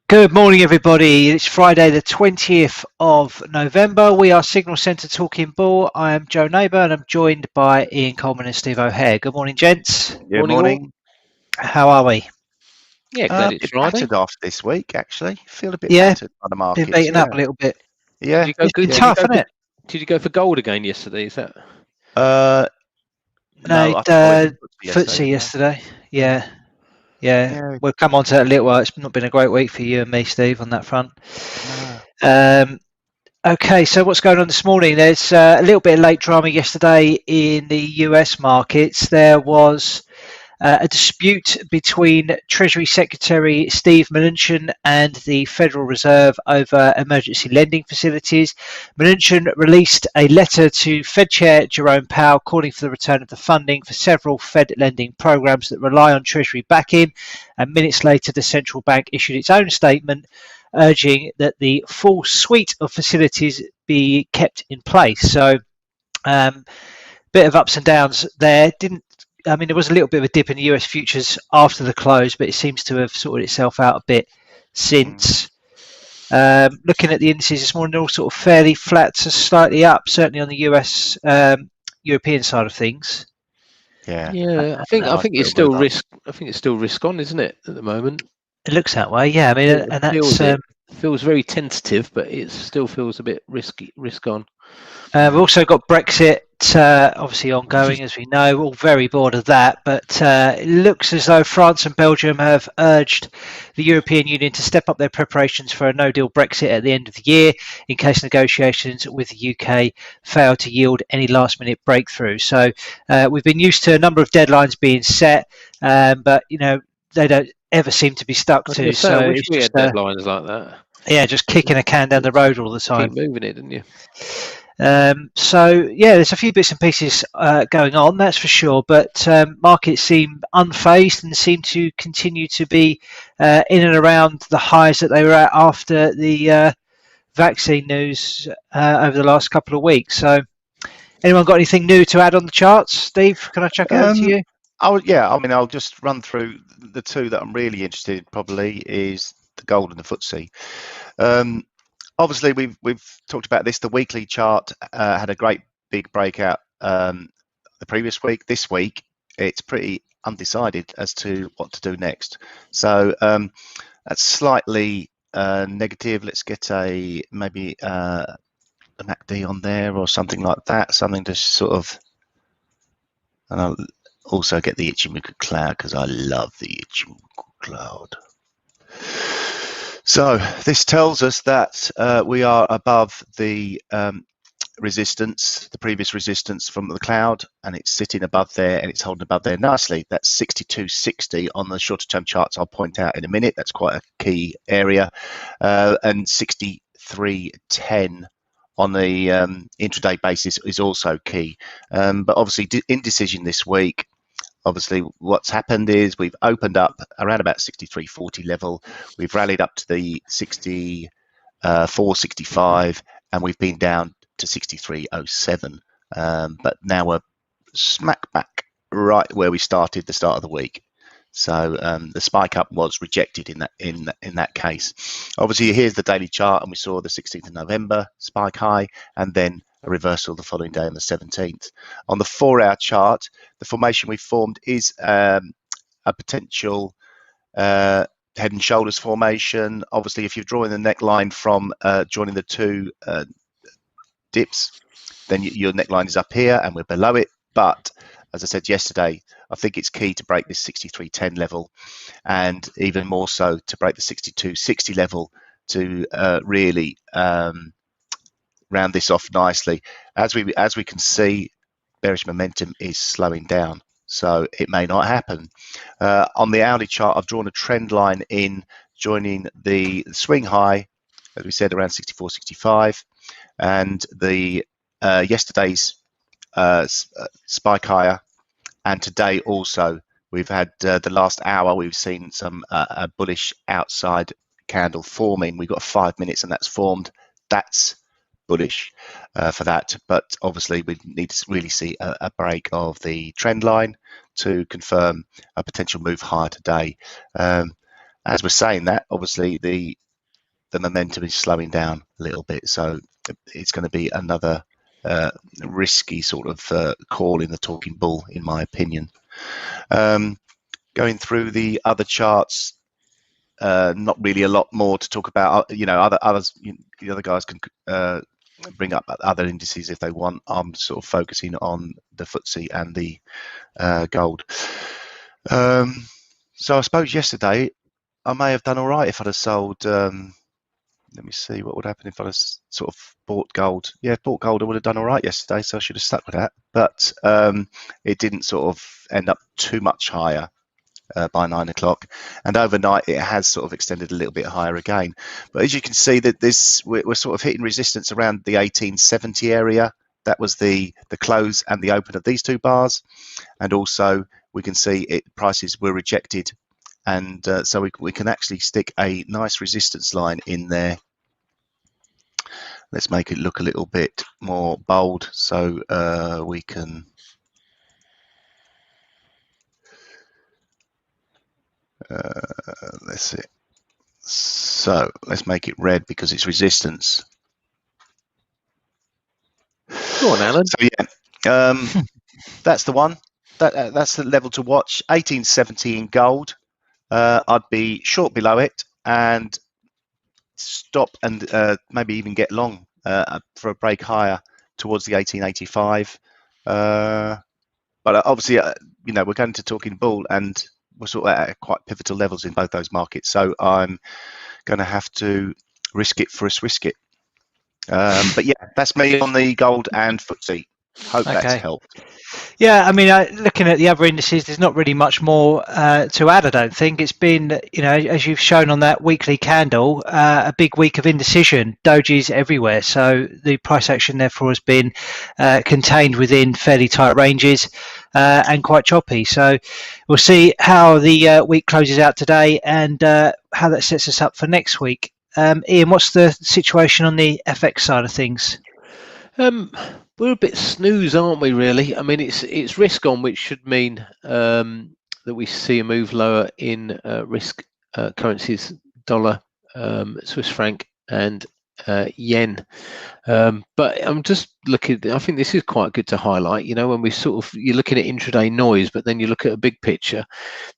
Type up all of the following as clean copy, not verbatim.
Good morning, everybody. It's Friday, the 20th of November. We are Signal Centre Talking Bull. I am Joe Neighbour and I'm joined by Ian Coleman and Steve O'Hare. Good morning, gents. Good Morning, all. morning. How are we? Yeah, A glad it's bit Friday. battered off this week, actually. Feel a bit Yeah, battered by the been markets. beaten Yeah, up a little bit. yeah, It's been yeah. tough, isn't it? Did you go for gold again yesterday? Is that? Uh, No, no, I went for yesterday. footsie yesterday. Yeah. Yeah, We'll come on to that a little while. It's not been a great week for you and me, Steve, on that front. no. Okay, so what's going on this morning? There's a little bit of late drama yesterday in the US markets. There was a dispute between Treasury Secretary Steve Mnuchin and the Federal Reserve over emergency lending facilities. Mnuchin released a letter to Fed Chair Jerome Powell calling for the return of the funding for several Fed lending programs that rely on Treasury backing, and minutes later the central bank issued its own statement urging that the full suite of facilities be kept in place. So bit of ups and downs there. There was a little bit of a dip in the US futures after the close, but it seems to have sorted itself out a bit since. Looking at the indices this morning, they're all sort of fairly flat to slightly up, certainly on the US European side of things. Yeah. Yeah, I think it's still risk. I think it's still risk on, isn't it, at the moment? It looks that way, yeah. And that's feels very tentative, but it still feels a bit risk on. We've also got Brexit, obviously ongoing, as we know. We're all very bored of that, but it looks as though France and Belgium have urged the European Union to step up their preparations for a no-deal Brexit at the end of the year, in case negotiations with the UK fail to yield any last-minute breakthrough. So we've been used to a number of deadlines being set, but they don't ever seem to be stuck to. So I wish we had deadlines like that. Yeah, just kicking a can down the road all the time. Keep moving it, didn't you? There's a few bits and pieces going on, that's for sure, but markets seem unfazed and seem to continue to be in and around the highs that they were at after the vaccine news over the last couple of weeks. So anyone got anything new to add on the charts? Steve, can I chuck it over to you? I'll just run through the two that I'm really interested in. Probably is the gold and the FTSE. Obviously, we've talked about this. The weekly chart had a great big breakout the previous week. This week, it's pretty undecided as to what to do next. So that's slightly negative. Let's get maybe a MACD on there or something like that. Something to sort of, and I'll also get the Ichimoku cloud because I love the Ichimoku cloud. So this tells us that we are above the resistance, the previous resistance from the cloud, and it's sitting above there and it's holding above there nicely. That's 62.60 on the shorter term charts. I'll point out in a minute. That's quite a key area, and 63.10 on the intraday basis is also key. But obviously indecision this week. Obviously, what's happened is we've opened up around about 63.40 level. We've rallied up to the 64.65, and we've been down to 63.07. But now we're smack back right where we started the start of the week. So the spike up was rejected in that case. Obviously, here's the daily chart, and we saw the 16th of November spike high, and then a reversal the following day on the 17th. On the 4-hour chart, the formation we formed is a potential head and shoulders formation. Obviously, if you're drawing the neckline from joining the two dips, then your neckline is up here and we're below it. But as I said yesterday, I think it's key to break this 63.10 level, and even more so to break the 62.60 level to really round this off nicely. As we can see, bearish momentum is slowing down, so it may not happen. On the hourly chart, I've drawn a trend line in joining the swing high, as we said, around 64.65, and the yesterday's spike higher, and today also we've had the last hour we've seen some a bullish outside candle forming. We've got 5 minutes and that's formed. That's bullish for that, but obviously we need to really see a break of the trend line to confirm a potential move higher today. as we're saying that, obviously the momentum is slowing down a little bit, so it's going to be another risky sort of call in the talking bull, in my opinion. Going through the other charts, not really a lot more to talk about. The other guys can bring up other indices if they want. I'm sort of focusing on the FTSE and the gold. So I suppose yesterday I may have done all right if I'd have sold. Let me see what would happen if I'd have sort of bought gold. Yeah, bought gold, I would have done all right yesterday, so I should have stuck with that. But it didn't sort of end up too much higher by 9 o'clock, and overnight it has sort of extended a little bit higher again. But as you can see, that we're sort of hitting resistance around the 1870 area. That was the close and the open of these two bars, and also we can see prices were rejected, and so we can actually stick a nice resistance line in there. Let's make it look a little bit more bold, so we can let's see. So let's make it red because it's resistance. Go on, Alan. So yeah, that's the one. That's the level to watch. 1870 in gold. I'd be short below it and stop and maybe even get long for a break higher towards the 1885. But obviously, we're going to talking bull, and we're sort of at quite pivotal levels in both those markets. So I'm going to have to risk it for a Swiss it. But yeah, that's me on the gold and FTSE. Hope that's helped. Yeah, I mean, looking at the other indices, there's not really much more to add, I don't think. It's been, as you've shown on that weekly candle, a big week of indecision, dojis everywhere. So the price action, therefore, has been contained within fairly tight ranges and quite choppy. So we'll see how the week closes out today and how that sets us up for next week. Ian, what's the situation on the FX side of things? We're a bit snooze, aren't we, really? I mean, it's risk on, which should mean that we see a move lower in risk currencies, dollar, Swiss franc and yen. But I'm just looking, I think this is quite good to highlight, when you're looking at intraday noise, but then you look at a big picture.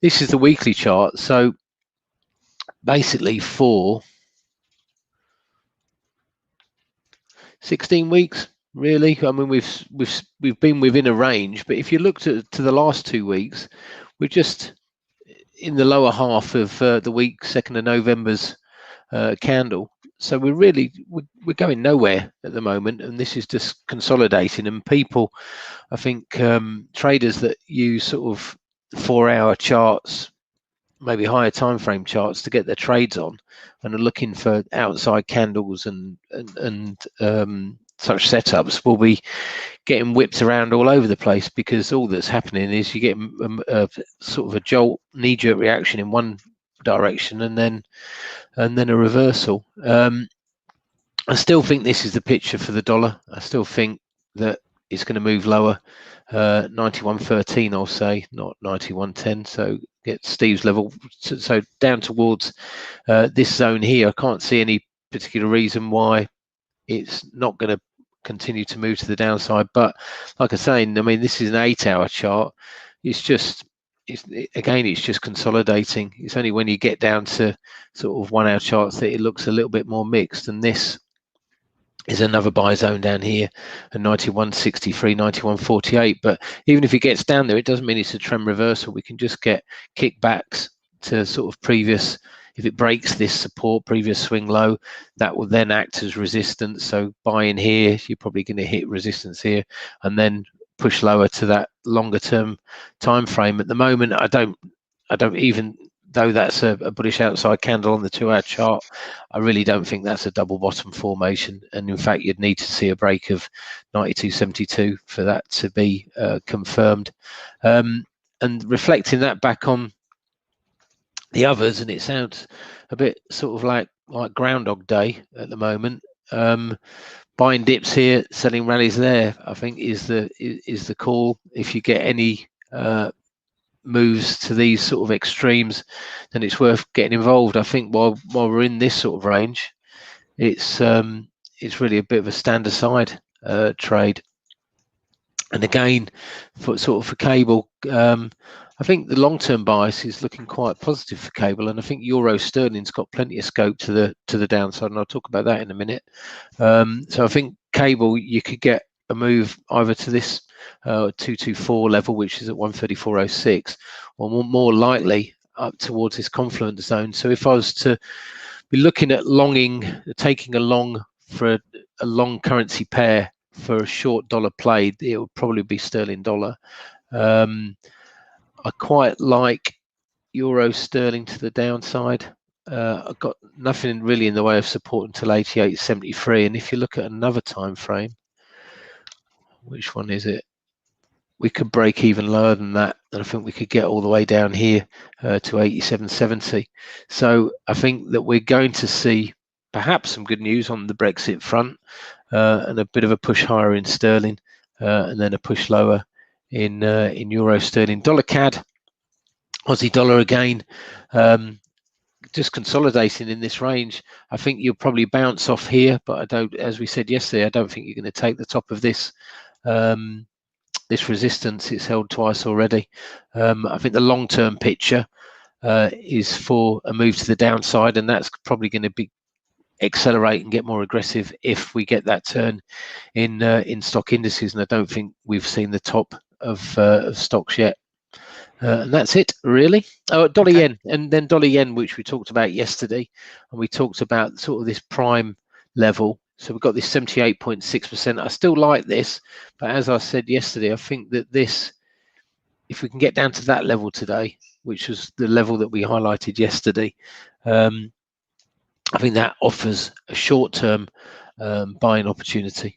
This is the weekly chart. So basically for 16 weeks, really. I mean, we've been within a range, but if you look to the last 2 weeks, we're just in the lower half of the week 2nd of November's candle. So we're going nowhere at the moment, and this is just consolidating. And people, I think, traders that use sort of 4-hour charts, maybe higher time frame charts to get their trades on, and are looking for outside candles and such setups, will be getting whipped around all over the place, because all that's happening is you get a sort of a jolt, knee-jerk reaction in one direction, and then a reversal. I still think this is the picture for the dollar. I still think that it's going to move lower. 91.13, I'll say, not 91.10. So get Steve's level, so down towards this zone here. I can't see any particular reason why it's not going to continue to move to the downside. But like I say, I mean, this is an 8-hour chart. It's just consolidating. It's only when you get down to sort of 1-hour charts that it looks a little bit more mixed. And this is another buy zone down here at 91.63, 91.48. But even if it gets down there, it doesn't mean it's a trend reversal. We can just get kickbacks to sort of previous. If it breaks this support, previous swing low, that will then act as resistance. So buying here, you're probably going to hit resistance here, and then push lower to that longer term time frame. At the moment, I don't even though that's a bullish outside candle on the 2-hour chart, I really don't think that's a double bottom formation. And in fact, you'd need to see a break of 92.72 for that to be confirmed. And reflecting that back on the others, and it sounds a bit sort of like Groundhog Day at the moment. Buying dips here, selling rallies there, I think is the call. If you get any moves to these sort of extremes, then it's worth getting involved. I think while we're in this sort of range, it's really a bit of a stand aside trade. And again, for cable, I think the long-term bias is looking quite positive for cable, and I think euro sterling's got plenty of scope to the downside, and I'll talk about that in a minute. So I think cable, you could get a move either to this 224 level, which is at 134.06, or more likely up towards this confluence zone. So if I was to be looking at taking a long for a long currency pair for a short dollar play, it would probably be sterling dollar. I quite like euro sterling to the downside. I've got nothing really in the way of support until 88.73, and if you look at another time frame, which one is it? We could break even lower than that, and I think we could get all the way down here to 87.70. So I think that we're going to see perhaps some good news on the Brexit front, and a bit of a push higher in sterling, and then a push lower in euro sterling. Dollar CAD, Aussie dollar again, just consolidating in this range. I think you'll probably bounce off here, but I don't, as we said yesterday, I don't think you're going to take the top of this this resistance. It's held twice already. I think the long-term picture is for a move to the downside, and that's probably going to be accelerate and get more aggressive if we get that turn in stock indices, and I don't think we've seen the top of stocks yet. And that's it, really. Dollar yen, and then dollar yen, which we talked about yesterday, and we talked about sort of this prime level. So we've got this 78.6%. I still like this, but as I said yesterday, I think that this, if we can get down to that level today, which was the level that we highlighted yesterday, I think that offers a short-term buying opportunity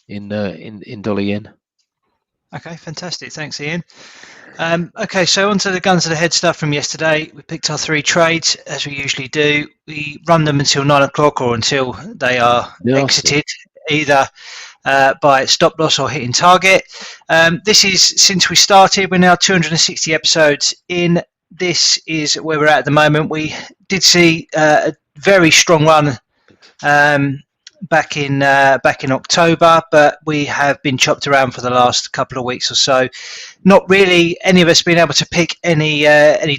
in dollar yen. Okay, fantastic. Thanks, Ian. Okay, so onto the guns to the head stuff from yesterday. We picked our 3 trades, as we usually do. We run them until 9 o'clock or until they are exited, either by stop loss or hitting target. This is, since we started, we're now 260 episodes in. This is where we're at the moment. We did see a very strong run back in October, but we have been chopped around for the last couple of weeks or so. Not really any of us been able to pick any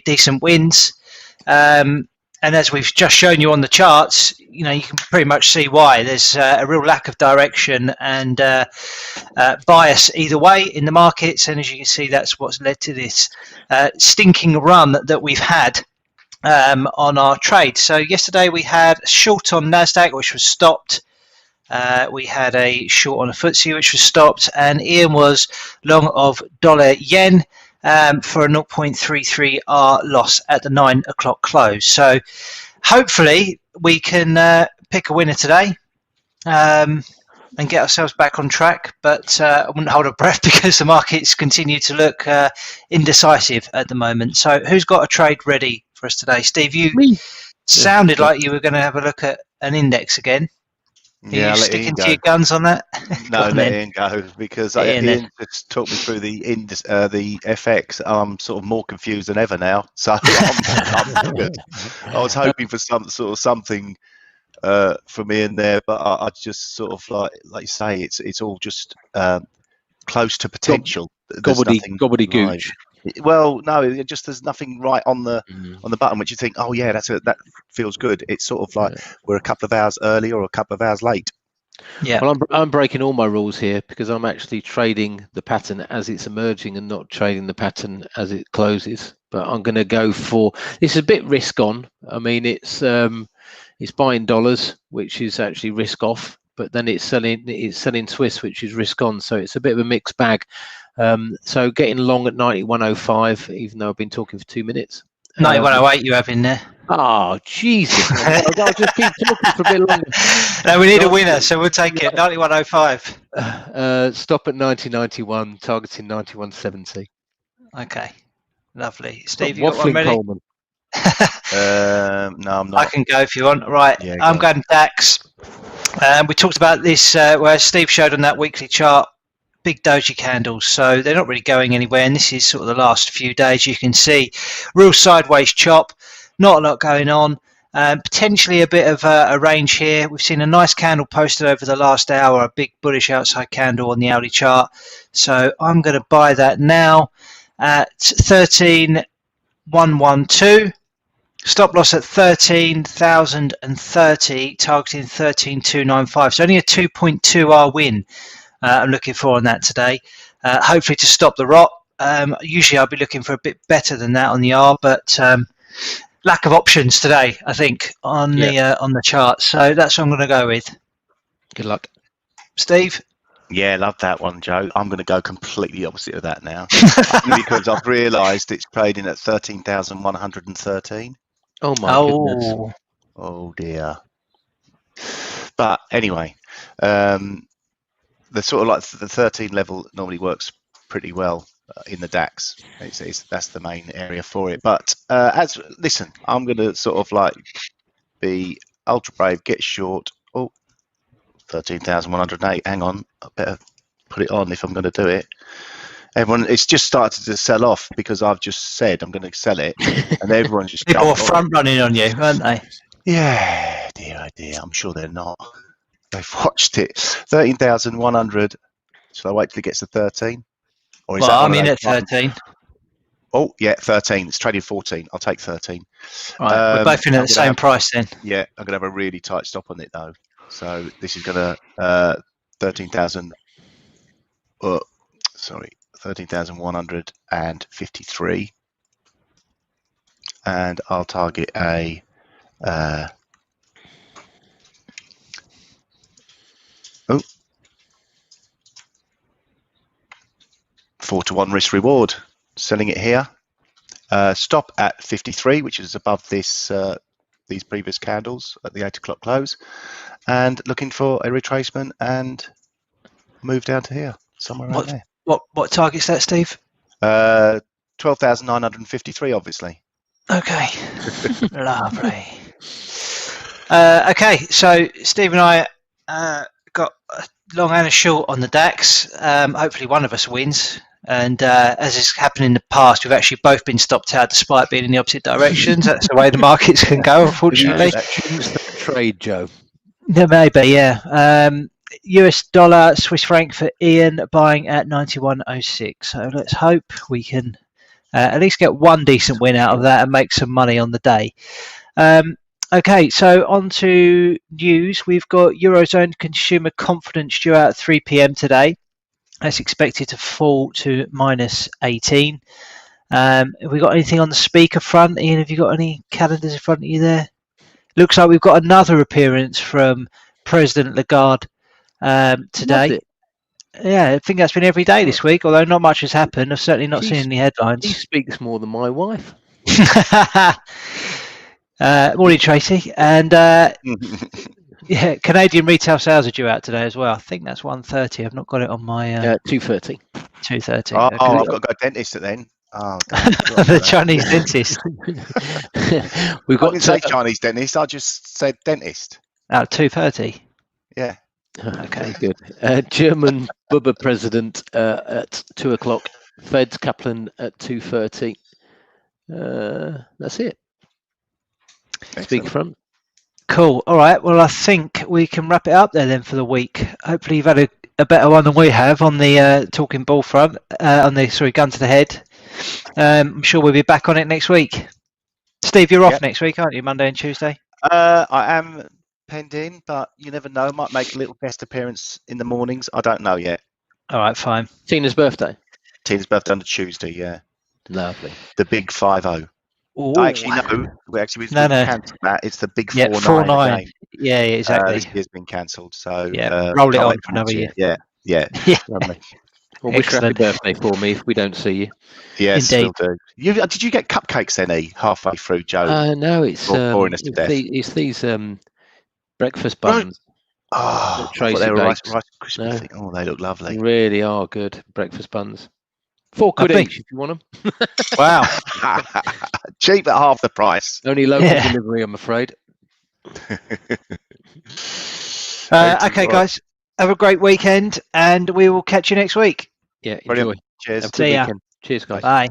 decent wins, and as we've just shown you on the charts, you can pretty much see why. There's a real lack of direction and bias either way in the markets, and as you can see, that's what's led to this stinking run that we've had on our trade. So yesterday we had a short on Nasdaq, which was stopped. We had a short on a FTSE, which was stopped, and Ian was long of dollar yen for a 0.33R loss at the 9 o'clock close. So hopefully we can pick a winner today and get ourselves back on track, but I wouldn't hold a breath because the markets continue to look indecisive at the moment. So who's got a trade ready for us today? Steve, you sounded like you were going to have a look at an index again. Are you sticking to your guns on that? No, let Ian go, because Ian just talked me through the FX. I'm sort of more confused than ever now, so I'm good. I was hoping for something from Ian there, but I just sort of like you say, it's all just close to potential. Gobbledygooch. Well, no, there's nothing right on the button which you think, oh yeah, that feels good. It's sort of like we're a couple of hours early or a couple of hours late. Yeah. Well, I'm breaking all my rules here because I'm actually trading the pattern as it's emerging and not trading the pattern as it closes. But I'm going to go for, it's a bit risk on. I mean, it's buying dollars, which is actually risk off, but then it's selling Swiss, which is risk on. So it's a bit of a mixed bag. So getting long at 91.05, even though I've been talking for 2 minutes. 91.08 you have in there. Oh, Jesus. I'll just keep talking for a bit longer. No, we need a winner, so we'll take it. 91.05. Stop at 90.91, targeting 91.70. Okay, lovely. Steve, you got one ready? No, I'm not. I can go if you want. Right, yeah, I'm going DAX. We talked about this where Steve showed on that weekly chart. big doji candles, so they're not really going anywhere. And this is sort of the last few days. You can see real sideways chop, not a lot going on. Potentially a bit of a range here. We've seen a nice candle posted over the last hour, a big bullish outside candle on the hourly chart. So I'm going to buy that now at 13,112. Stop loss at 13,030, targeting 13,295. So only a 2.2R win I'm looking for on that today. Hopefully to stop the rot. Usually I'll be looking for a bit better than that on the R, but lack of options today, I think, on the chart. So that's what I'm going to go with. Good luck. Steve? Yeah, love that one, Joe. I'm going to go completely opposite of that now. Only because I've realised it's trading at 13,113. Oh my goodness. Oh dear. But anyway, the sort of like the 13 level normally works pretty well in the DAX. That's the main area for it. But listen, I'm going to sort of like be ultra brave, get short. Oh, 13,108. Hang on, I better put it on if I'm going to do it. Everyone, it's just started to sell off because I've just said I'm going to sell it, and everyone's just People were front running on you, weren't they? Yeah, dear, I'm sure they're not. They've watched it. 13,100. Shall I wait till it gets to 13? Or is I'm in at 13. Oh, yeah, 13. It's trading 14. I'll take 13. Right, we're both in at the same price then. Yeah, I'm going to have a really tight stop on it though. So this is going to 13,000. 13,153, and I'll target a 4-to-1 risk reward. Selling it here. Stop at 53, which is above these previous candles at the 8 o'clock close, and looking for a retracement and move down to here, somewhere around there. What target's that, Steve? 12,953, obviously. Okay, lovely. Okay, so Steve and I got a long and a short on the DAX. Hopefully one of us wins. And as has happened in the past, we've actually both been stopped out despite being in the opposite directions. That's the way the markets can go, unfortunately. Trade, Joe. There may be, yeah. US dollar, Swiss franc for Ian, buying at 91.06. So let's hope we can at least get one decent win out of that and make some money on the day. Okay, so on to news. We've got Eurozone consumer confidence due out at 3 p.m. today. That's expected to fall to minus 18. Have we got anything on the speaker front? Ian, have you got any calendars in front of you there? Looks like we've got another appearance from President Lagarde today. Yeah, I think that's been every day this week, although not much has happened. I've certainly not seen any headlines. He speaks more than my wife. Morning, Tracy. And yeah, Canadian retail sales are due out today as well. I think that's 1:30. I've not got it on my 2:30. 2:30. Oh, Okay. I've got to go dentist then. Oh, the Chinese dentist. We've got I didn't say Chinese dentist. I just said dentist. 2:30. Yeah. Okay, good. German Bubba president at 2 o'clock. Fed's Kaplan at 2:30. That's it. Speak front. Cool. All right. Well, I think we can wrap it up there then for the week. Hopefully, you've had a better one than we have on the talking bull front. Gun to the head. I'm sure we'll be back on it next week. Steve, you're off next week, aren't you? Monday and Tuesday. I am penned in, but you never know. Might make a little guest appearance in the mornings. I don't know yet. All right, fine. Tina's birthday. Tina's birthday on the Tuesday. Yeah. Lovely. The big 5-0. Actually, no. We cancelled that. It's the big 4-9. Yeah, exactly. This year's been cancelled, so roll it on for another year. Yeah. Well, wish happy birthday for me if we don't see you. Yes, will do. Did you get cupcakes then, halfway through, Joe? No, it's boring us to death. It's these breakfast buns. Oh, they were Rice Krispies thing. Oh, they look lovely. They really are good breakfast buns. £4 each if you want them. Wow. Cheap at half the price. Only local delivery, I'm afraid. Okay, guys. Have a great weekend, and we will catch you next week. Yeah, enjoy. Brilliant. Cheers. Have a good See ya. weekend. Cheers, guys. Bye.